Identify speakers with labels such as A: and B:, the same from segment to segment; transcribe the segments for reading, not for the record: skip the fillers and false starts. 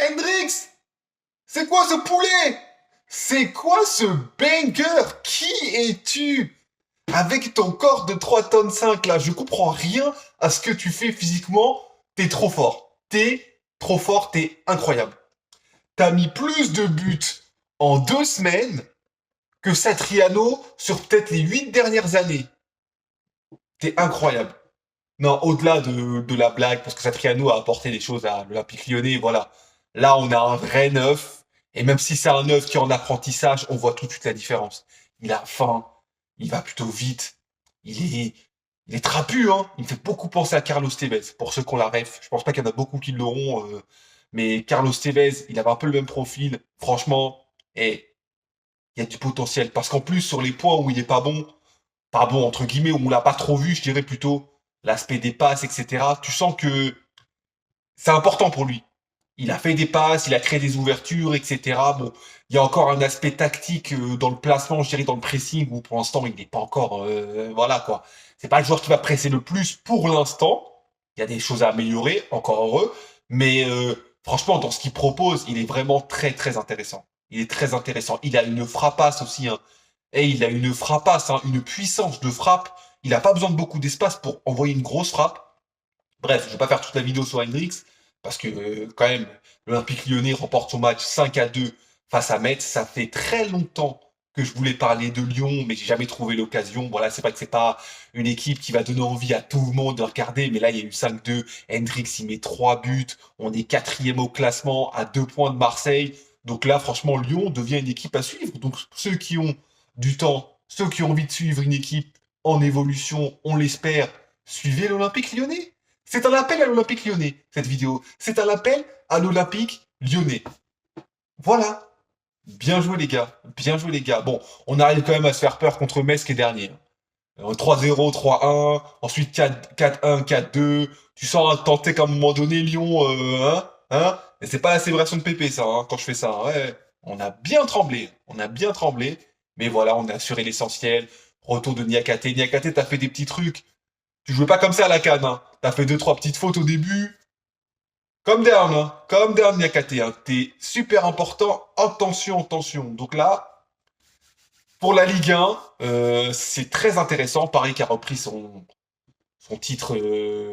A: Hendrix, c'est quoi ce poulet? C'est quoi ce banger? Qui es-tu? Avec ton corps de 3 tonnes 5 là, je comprends rien à ce que tu fais physiquement. T'es trop fort. T'es trop fort, t'es incroyable. T'as mis plus de buts en 2 semaines que Satriano sur peut-être les 8 dernières années. T'es incroyable. Non, au-delà de la blague, parce que Satriano a apporté des choses à l'Olympique Lyonnais, voilà. Là, on a un vrai neuf, et même si c'est un neuf qui est en apprentissage, on voit tout de suite la différence. Il a faim, il va plutôt vite, il est, il est trapu, hein. Il me fait beaucoup penser à Carlos Tevez, pour ceux qui ont la ref. Je pense pas qu'il y en a beaucoup qui l'auront, mais Carlos Tevez, il avait un peu le même profil. Franchement, et il y a du potentiel. Parce qu'en plus, sur les points où il est pas bon entre guillemets, où on l'a pas trop vu, je dirais plutôt l'aspect des passes, etc. Tu sens que c'est important pour lui. Il a fait des passes, il a créé des ouvertures, etc. Bon, il y a encore un aspect tactique dans le placement, je dirais dans le pressing, où pour l'instant il n'est pas encore, voilà quoi. C'est pas le joueur qui va presser le plus pour l'instant. Il y a des choses à améliorer, encore heureux. Mais franchement, dans ce qu'il propose, il est vraiment très très intéressant. Il est très intéressant. Il a une frappasse aussi, hein. Et il a une frappasse, hein, une puissance de frappe. Il n'a pas besoin de beaucoup d'espace pour envoyer une grosse frappe. Bref, je vais pas faire toute la vidéo sur Hendrix, parce que quand même, l'Olympique Lyonnais remporte son match 5-2 face à Metz. Ça fait très longtemps que je voulais parler de Lyon, mais j'ai jamais trouvé l'occasion. Voilà, c'est vrai que c'est pas une équipe qui va donner envie à tout le monde de regarder, mais là, il y a eu 5-2. Hendrix, il met 3 buts. On est quatrième au classement, à 2 points de Marseille. Donc là, franchement, Lyon devient une équipe à suivre. Donc ceux qui ont du temps, ceux qui ont envie de suivre une équipe en évolution, on l'espère, suivez l'Olympique Lyonnais. C'est un appel à l'Olympique Lyonnais, cette vidéo. C'est un appel à l'Olympique Lyonnais. Voilà. Bien joué les gars. Bien joué les gars. Bon, on arrive quand même à se faire peur contre Metz qui est dernier. 3-0, 3-1, ensuite 4-1, 4-2. Tu sens tenter qu'à un moment donné Lyon, hein. Et c'est pas la célébration de Pépé ça, hein, quand je fais ça. Hein. Ouais. On a bien tremblé. On a bien tremblé. Mais voilà, on a assuré l'essentiel. Retour de Niakate. Niakate, t'as fait des petits trucs. Tu jouais pas comme ça à la canne, hein. T'as fait deux, trois petites fautes au début. Comme d'hab, hein. Comme d'hab, Niakate, hein. T'es super important. Attention, attention. Donc là, pour la Ligue 1, c'est très intéressant. Paris qui a repris son titre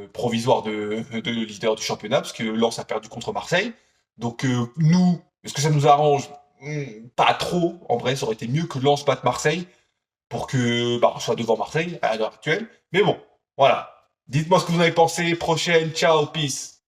A: provisoire de leader du championnat, parce que Lens a perdu contre Marseille. Donc nous, est-ce que ça nous arrange? Pas trop. En vrai, ça aurait été mieux que Lens batte Marseille pour que bah, on soit devant Marseille à l'heure actuelle. Mais bon, voilà. Dites-moi ce que vous en avez pensé. Prochaine, ciao, peace.